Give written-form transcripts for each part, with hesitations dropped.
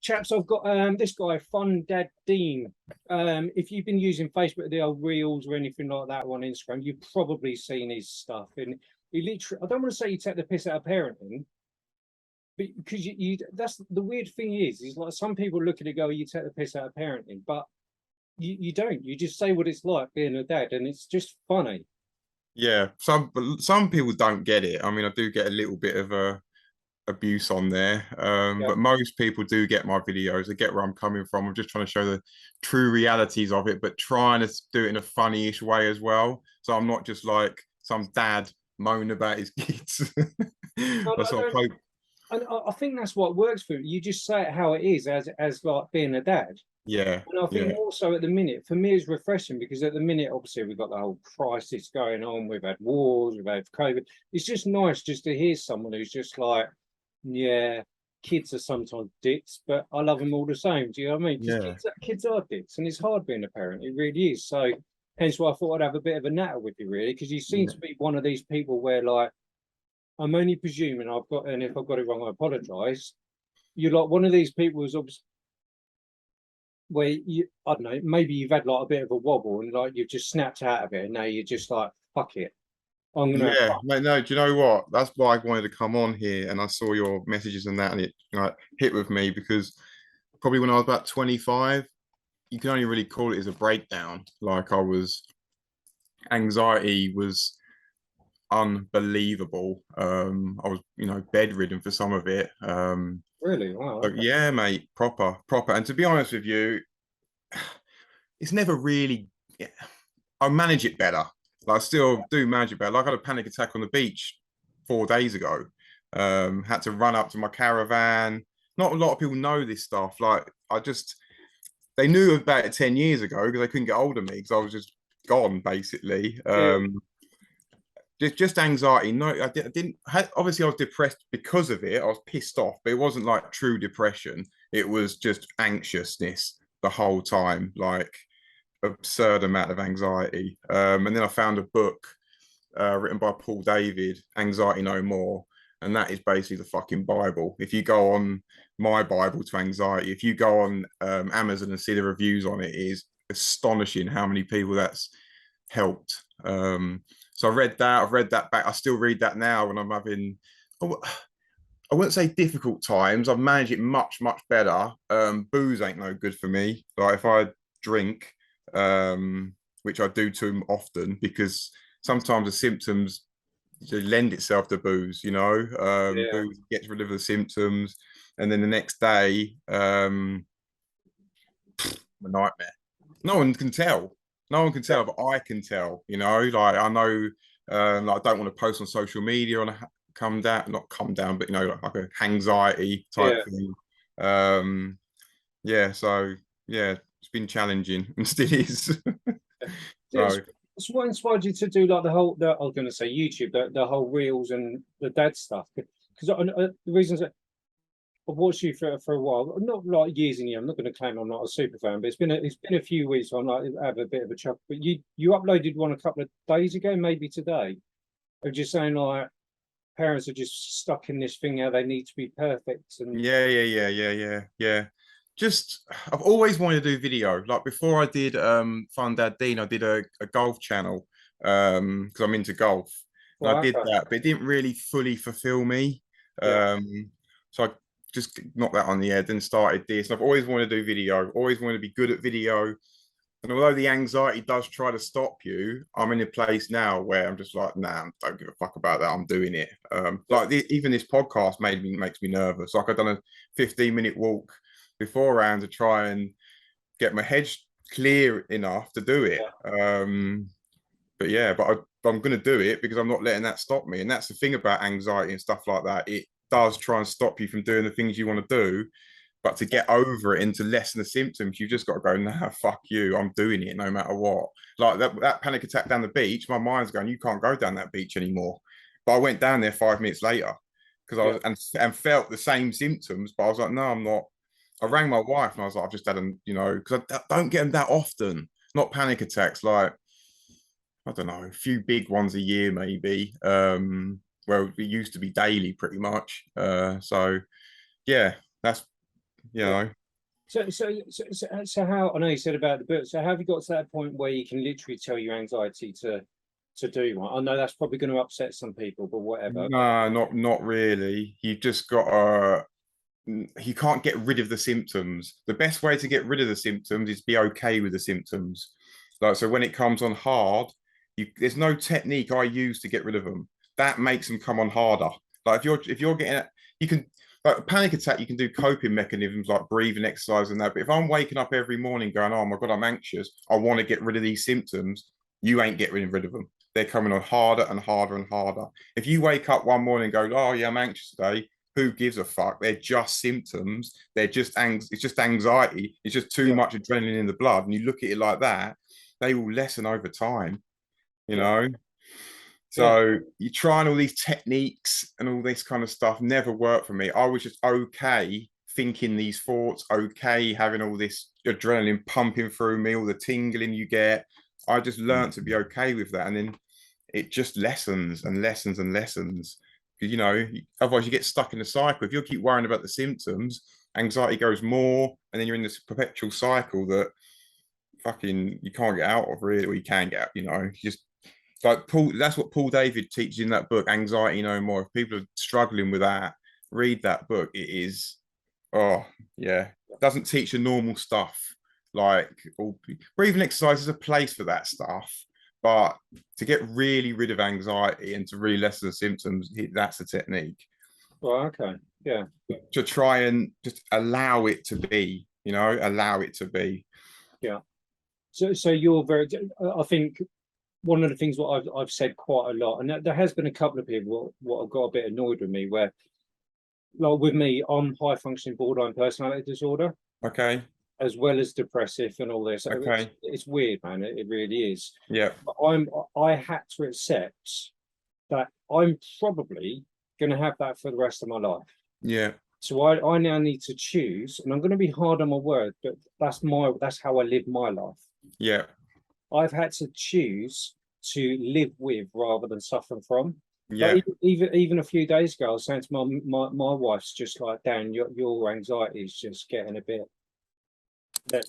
chaps, I've got this guy, Fun Dad Dean. If you've been using Facebook, the old reels or anything like that on Instagram, you've probably seen his stuff. And he literally, I don't want to say you take the piss out of parenting, but because you that's the weird thing is like some people look at it and go, you take the piss out of parenting, but you don't. You just say what it's like being a dad, and it's just funny. Yeah, some people don't get it. I mean, I do get a little bit of a abuse on there, Yeah. but most people do get my videos. They get where I'm coming from. I'm just trying to show the true realities of it, but trying to do it in a funny-ish way as well. So I'm not just like some dad moaning about his kids. No, I I sort of don't. hope, And I think that's what works for you. You just say it how it is, as like being a dad. yeah, And I think yeah, also at the minute, for me, it's refreshing because at the minute, obviously, we've got the whole crisis going on. We've had wars, we've had COVID. It's just nice just to hear someone who's just like, yeah, kids are sometimes dicks, but I love them all the same. Do you know what I mean? Because yeah, kids are dicks, and it's hard being a parent. It really is. So, hence why I thought I'd have a bit of a natter with you, really, because you seem yeah. to be one of these people where, like, I'm only presuming and if I've got it wrong, I apologise. You're like one of these people who's obviously where you, I don't know, maybe you've had like a bit of a wobble and like you've just snapped out of it, and now you're just like, fuck it, I'm gonna. Yeah, mate, no, do you know what? That's why I wanted to come on here, and I saw your messages and that, and it like hit with me because probably when I was about 25, you can only really call it as a breakdown. Like anxiety was unbelievable. I was, bedridden for some of it. Really? Wow. But Okay. yeah, mate, proper. And to be honest with you, it's never really. I manage it better. Like, I still do manage it better. Like, I had a panic attack on the beach 4 days ago. Had to run up to my caravan. Not a lot of people know this stuff. Like, they knew about it 10 years ago because they couldn't get hold of me because I was just gone basically. Yeah. Just anxiety. No, I didn't. Obviously, I was depressed because of it. I was pissed off, but it wasn't like true depression. It was just anxiousness the whole time, like absurd amount of anxiety. And then I found a book written by Paul David, Anxiety No More, and that is basically the fucking Bible. If you go on my Bible to anxiety, if you go on Amazon and see the reviews on it, it is astonishing how many people that's helped. So I read that. I've read that back. I still read that now when I'm having. I wouldn't say difficult times. I've managed it much better. Booze ain't no good for me. Like if I drink, which I do too often, because sometimes the symptoms lend itself to booze. Yeah. Booze gets rid of the symptoms, and then the next day, a nightmare. No one can tell. No one can Yeah. tell, but I can tell. Like I know, like I don't want to post on social media on a come down, not come down, but like a anxiety type Yeah. thing. Um, yeah, so yeah, it's been challenging and still is. It's, So it's what inspired you to do like I was going to say YouTube, the whole reels and the dad stuff. Because the reasons that I've watched you for a while, not like years and years. I'm not going to claim I'm not a super fan, but it's been a few weeks. So I'm like have a bit of a chuckle. But you uploaded one a couple of days ago, maybe today, of just saying like parents are just stuck in this thing how they need to be perfect and yeah. Just I've always wanted to do video. Like before I did Fun Dad Dean, I did a golf channel because I'm into golf. And I well, did okay. that, but it didn't really fully fulfill me. Yeah, So I just knocked that on the head and started this. And I've always wanted to do video, always wanted to be good at video. And although the anxiety does try to stop you, I'm in a place now where I'm just like, nah, don't give a fuck about that. I'm doing it. yeah, Even this podcast makes me nervous. Like I've done a 15-minute walk beforehand to try and get my head clear enough to do it. yeah, But yeah, I'm going to do it because I'm not letting that stop me. And that's the thing about anxiety and stuff like that. It does try and stop you from doing the things you want to do. But to get over it and to lessen the symptoms, you've just got to go, nah, fuck you. I'm doing it no matter what. Like that panic attack down the beach, my mind's going, you can't go down that beach anymore. But I went down there 5 minutes later because I yeah, was and felt the same symptoms. But I was like, no, I'm not. I rang my wife and I was like, I've just had because I don't get them that often. Not panic attacks, like I don't know, a few big ones a year maybe. Well, it used to be daily pretty much. So yeah, that's you know. So how, I know you said about the book, so have you got to that point where you can literally tell your anxiety to do one? I know that's probably going to upset some people, but whatever. No, not really. You've just got to, you can't get rid of the symptoms. The best way to get rid of the symptoms is be okay with the symptoms. Like, so when it comes on hard, there's no technique I use to get rid of them. That makes them come on harder. Like if you're getting, you can, like a panic attack, you can do coping mechanisms like breathing exercise and that. But if I'm waking up every morning going, oh my God, I'm anxious, I want to get rid of these symptoms, you ain't getting rid of them. They're coming on harder and harder and harder. If you wake up one morning and go, oh yeah, I'm anxious today, who gives a fuck? They're just symptoms. They're just it's just anxiety. It's just too Yeah, much adrenaline in the blood. And you look at it like that, they will lessen over time, you yeah, know. yeah. So you trying all these techniques and all this kind of stuff never worked for me. I was just okay thinking these thoughts, okay having all this adrenaline pumping through me, all the tingling you get. I just learned to be okay with that, and then it just lessens and lessens and lessens. Because you know, otherwise you get stuck in a cycle. If you keep worrying about the symptoms, anxiety goes more, and then you're in this perpetual cycle that fucking you can't get out of, really, or you can get out. You know, you just like Paul. That's what Paul David teaches in that book, Anxiety No More. If people are struggling with that, read that book. It is, oh yeah, doesn't teach the normal stuff like all breathing exercise is a place for that stuff, but to get really rid of anxiety and to really lessen the symptoms, that's a technique. Well, okay, yeah, To try and just allow it to be, you know, allow it to be. yeah. So you're very. I think one of the things what I've said quite a lot, and there has been a couple of people what have got a bit annoyed with me, where like with me, I'm high functioning borderline personality disorder Okay. as well as depressive and all this. So Okay. it's weird, man. It really is. Yeah. But I had to accept that I'm probably going to have that for the rest of my life. Yeah. So I now need to choose, and I'm going to be hard on my word, but that's how I live my life. Yeah. I've had to choose to live with rather than suffer from. Yeah. Like even a few days ago, I was saying to my wife's just like, Dan, your anxiety is just getting a bit.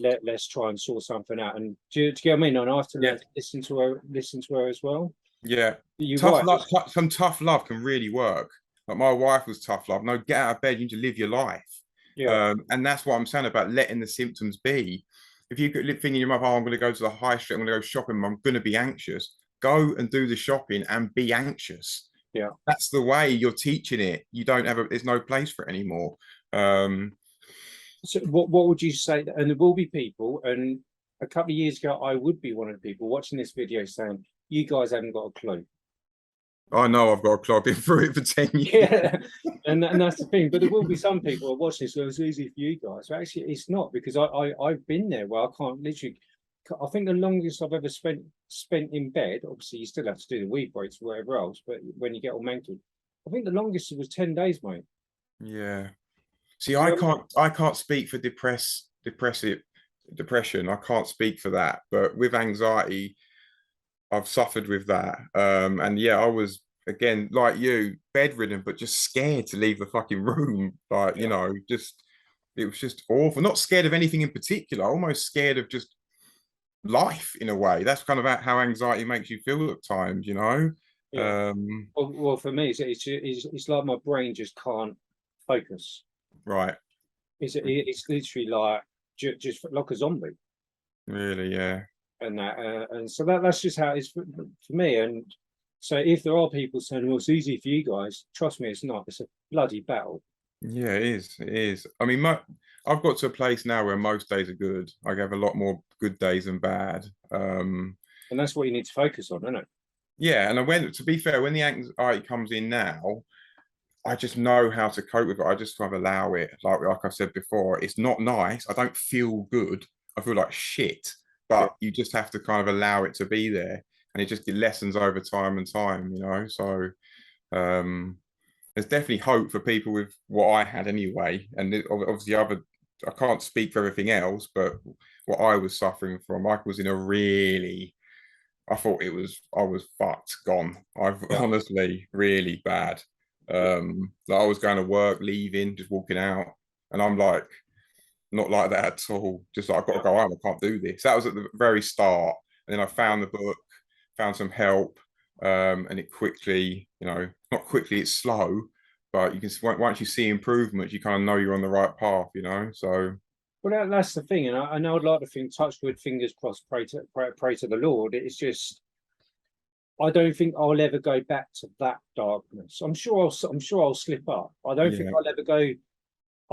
Let's try and sort something out. And do you get what I mean? And I have to Yeah. listen to her as well. Yeah. You're Tough right. love, some tough love can really work. Like my wife was tough love. No, get out of bed. You need to live your life. Yeah, And that's what I'm saying about letting the symptoms be. If you could think in your mind, oh, I'm going to go to the high street, I'm going to go shopping, I'm going to be anxious. Go and do the shopping and be anxious. yeah. That's the way you're teaching it. You don't have there's no place for it anymore. Um, So what would you say? And there will be people, and a couple of years ago, I would be one of the people watching this video saying, "You guys haven't got a clue." I know I've got to clog it through it for 10 years. Yeah, and that's the thing. But there will be some people who are watching this, so it's easy for you guys. But actually, it's not, because I've been there where I can't literally. I think the longest I've ever spent in bed. Obviously, you still have to do the wee breaks or whatever else. But when you get all mental, I think the longest was 10 days, mate. Yeah. See, So I can't speak for depression. I can't speak for that. But with anxiety, I've suffered with that. And yeah, I was again like you, bedridden, but just scared to leave the fucking room. Like, you yeah, know, just it was just awful. Not scared of anything in particular, almost scared of just life in a way. That's kind of how anxiety makes you feel at times, you know. yeah. Um, Well, for me, it's like my brain just can't focus. right, It's literally like just like a zombie. really, yeah. And that and so that's just how it is for me. And so if there are people saying, well, it's easy for you guys, trust me, it's not. It's a bloody battle. Yeah, it is. It is. I mean, I've got to a place now where most days are good. I have a lot more good days than bad. And that's what you need to focus on, isn't it? Yeah, and to be fair, when the anxiety comes in now, I just know how to cope with it. I just kind of allow it. Like I said before, it's not nice. I don't feel good. I feel like shit. Yeah, But you just have to kind of allow it to be there, and it just get lessons over time and time. You know, so um, there's definitely hope for people with what I had anyway. And obviously, I can't speak for everything else, but what I was suffering from, I was in a really, I thought I was fucked, gone. I've yeah, honestly really bad. yeah, Like I was going to work, leaving, just walking out, and I'm like, not like that at all. Just like, I've got to go home, I can't do this. That was at the very start. And then I found the book, found some help, and it quickly, not quickly, it's slow, but you can, once you see improvements, you kind of know you're on the right path. So Well, that's the thing, and I know I'd like to think, touch wood, fingers crossed, pray to the Lord. It's just I don't think I'll ever go back to that darkness. I'm sure I'll slip up. I don't think yeah, I'll ever go.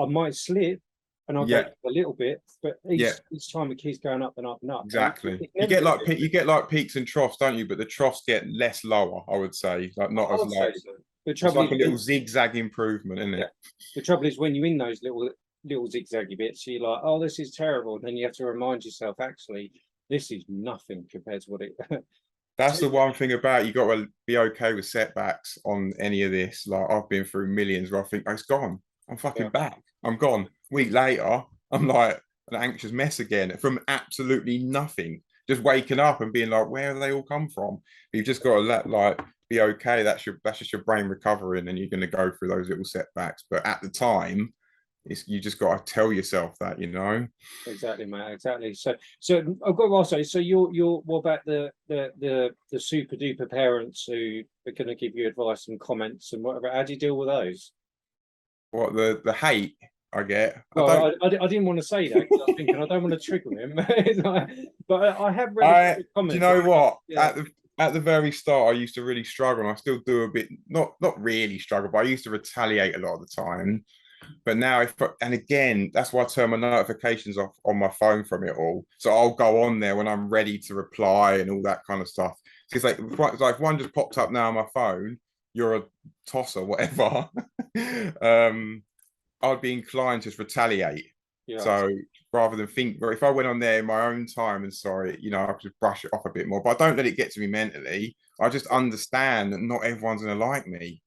I might slip, and I'll go yeah, a little bit, but yeah. each time it keeps going up and up and up. And Exactly. it's You never get going like to. you get like peaks and troughs, don't you? But the troughs get less lower, I would say, like not I as would low. say so. The It's trouble like is, a little zigzag improvement, isn't yeah, it? the trouble is when you're in those little zigzaggy bits, you're like, oh, this is terrible. And then you have to remind yourself, actually, this is nothing compared to what it. That's the one thing about, you got to be okay with setbacks on any of this. Like, I've been through millions where I think, oh, it's gone. I'm fucking Yeah, back. I'm gone. Week later, I'm like an anxious mess again from absolutely nothing. Just waking up and being like, where do they all come from? But you've just got to be okay. That's just your brain recovering, and you're going to go through those little setbacks. But at the time, you just got to tell yourself that. exactly, mate. Exactly. So I've got to ask you. So you're what about the super duper parents who are going to give you advice and comments and whatever? How do you deal with those? What the hate I get, I don't. Well, I didn't want to say that because I was thinking I don't want to trigger him, but I have read a I few Do you comments. know what? Yeah, At the very start, I used to really struggle, and I still do a bit. Not really struggle, but I used to retaliate a lot of the time. But now, and again, that's why I turn my notifications off on my phone from it all. So I'll go on there when I'm ready to reply and all that kind of stuff. It's like if one just popped up now on my phone, you're a tosser, whatever. um, I'd be inclined to just retaliate. yeah, So rather than think, but if I went on there in my own time and sorry, I could just brush it off a bit more. But I don't let it get to me mentally. I just understand that not everyone's going to like me.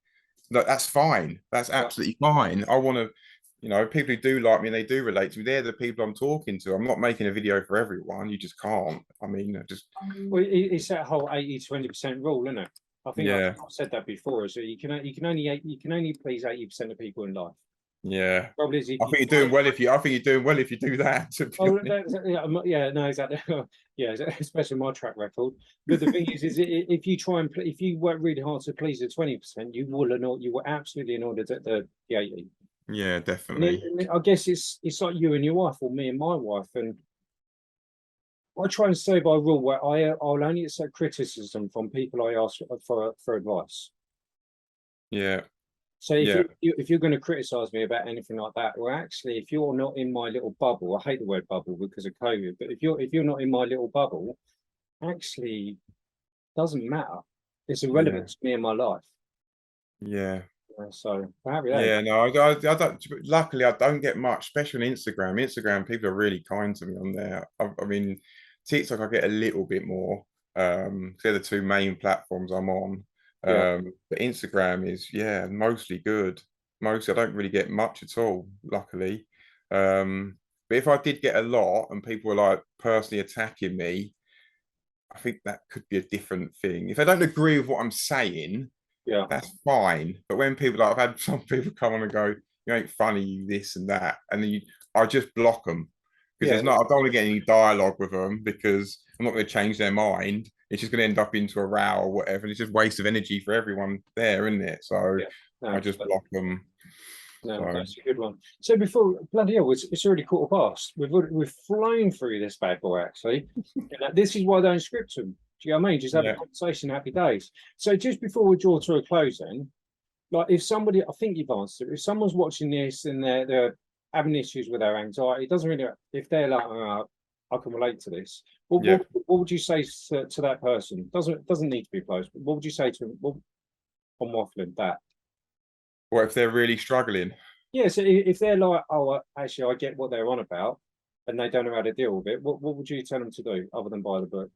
That's fine. That's yeah. absolutely fine. I want to, people who do like me and they do relate to me, they're the people I'm talking to. I'm not making a video for everyone. You just can't. I mean, just, Well, it's that whole 80-20% rule, isn't it? I think I've yeah, said that before. So you can only please 80% of people in life. yeah. Probably is if I you think you're try. doing well if you. I think you're doing well if you do that. To be Oh, honest. yeah, yeah, no, exactly. Yeah, especially my track record. But the thing is if you try and if you work really hard to please the 20%, you will absolutely annoy the 80. Yeah, And, definitely. I guess it's like you and your wife, or me and my wife, and I try and stay by rule where I'll only accept criticism from people I ask for advice. Yeah, So yeah, if you're going to criticize me about anything like that, well, actually, if you're not in my little bubble, I hate the word bubble because of COVID, but if you're not in my little bubble, actually doesn't matter. It's yeah, irrelevant to me in my life. yeah. So happy days. Yeah, no, I don't. Luckily, I don't get much, especially on Instagram. Instagram, people are really kind to me on there. I mean, TikTok, I get a little bit more. They're the two main platforms I'm on. Yeah, But Instagram is, yeah, mostly good. Mostly, I don't really get much at all, luckily. But if I did get a lot and people were like personally attacking me, I think that could be a different thing. If they don't agree with what I'm saying, yeah, that's fine. But when people like, I've had some people come on and go, you ain't funny, you this and that, and then I just block them because yeah. there's not. I don't want to get any dialogue with them because I'm not going to change their mind. It's just going to end up into a row or whatever, and it's just waste of energy for everyone there, isn't it? So Yeah. I No, just block them. no, So that's a good one. So before bloody hell, it's already 15:15. We've flown through this bad boy actually. This is why I don't script them. Do you know what I mean? Just have a yeah, conversation, happy days. So just before we draw to a close, then, like if somebody, I think you've answered, if someone's watching this and they're having issues with their anxiety, it doesn't really, if they're like, I can relate to this. yeah. What would you say to that person? Doesn't need to be close, but what would you say to them? I'm waffling that. What if they're really struggling? Yeah, so if they're like, oh, actually, I get what they're on about, and they don't know how to deal with it, what would you tell them to do other than buy the book?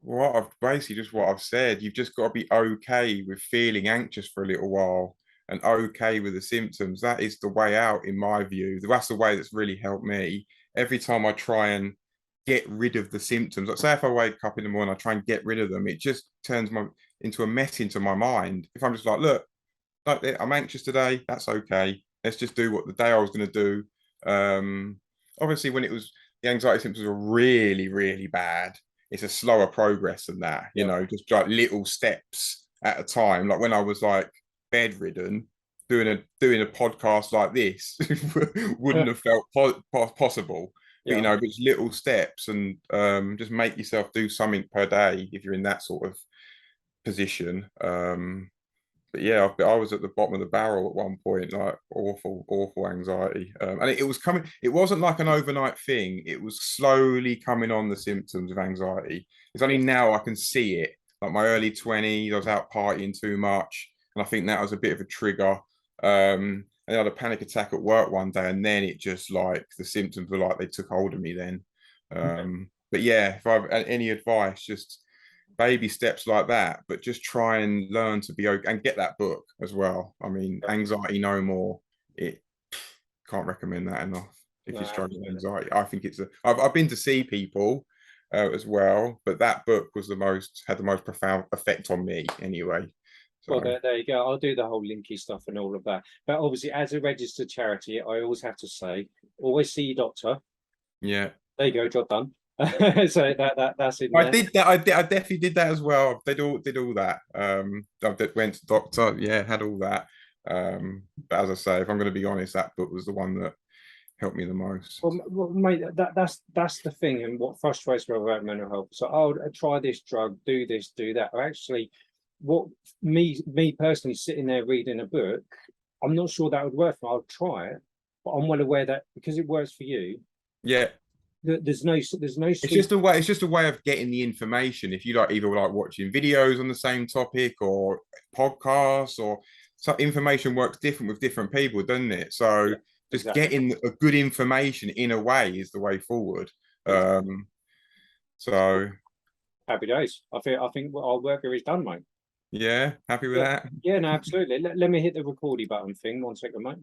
What I've basically just what I've said. You've just got to be okay with feeling anxious for a little while and okay with the symptoms. That is the way out, in my view. That's the way that's really helped me. Every time I try and get rid of the symptoms, like say if I wake up in the morning, I try and get rid of them, it just turns my into a mess into my mind. If I'm just like, I'm anxious today, that's okay. Let's just do what the day I was going to do. obviously when the anxiety symptoms were really, really bad, it's a slower progress than that, you Yeah. know, just like little steps at a time. Like when I was like bedridden, doing a podcast like this wouldn't have felt possible. But you Yeah. know, it's little steps, and just make yourself do something per day if you're in that sort of position. But yeah, I was at the bottom of the barrel at one point, like awful anxiety. And it was coming, it wasn't like an overnight thing. It was slowly coming on, the symptoms of anxiety. It's only Yeah. now I can see it. Like my early 20s, I was out partying too much. And I think that was a bit of a trigger. And I had a panic attack at work one day, and then it just like the symptoms were like they took hold of me then. But yeah, if I've any advice, just baby steps like that, but just try and learn to be okay and get that book as well. I mean, Yeah. Anxiety No More. It can't recommend that enough if No, you're struggling with absolutely. anxiety. I think it's I've been to see people as well, but that book was had the most profound effect on me anyway. Well, So there you go. I'll do the whole linky stuff and all of that. But obviously, as a registered charity, I always have to say, always see your doctor. yeah. There you go, job done. So that's in I there. did that. I definitely did that as well. Did all that. Went to doctor. Yeah, had all that. But as I say, if I'm going to be honest, that book was the one that helped me the most. Well, mate, that's the thing, and what frustrates me about mental health. So, oh, try this drug, do this, do that. Or actually, what me personally sitting there reading a book, I'm not sure that would work. I'll try it, but I'm well aware that because it works for you, Yeah, there's no it's sweet. just a way. It's just a way of getting the information. If you like, either like watching videos on the same topic or podcasts, or so information works different with different people, doesn't it? So Yeah, just exactly, getting a good information in a way is the way forward. exactly. So Happy days. I think our work here is done, mate. yeah, happy with Yeah, that. yeah, no, absolutely. Let me hit the recordy button thing. 1 second, mate.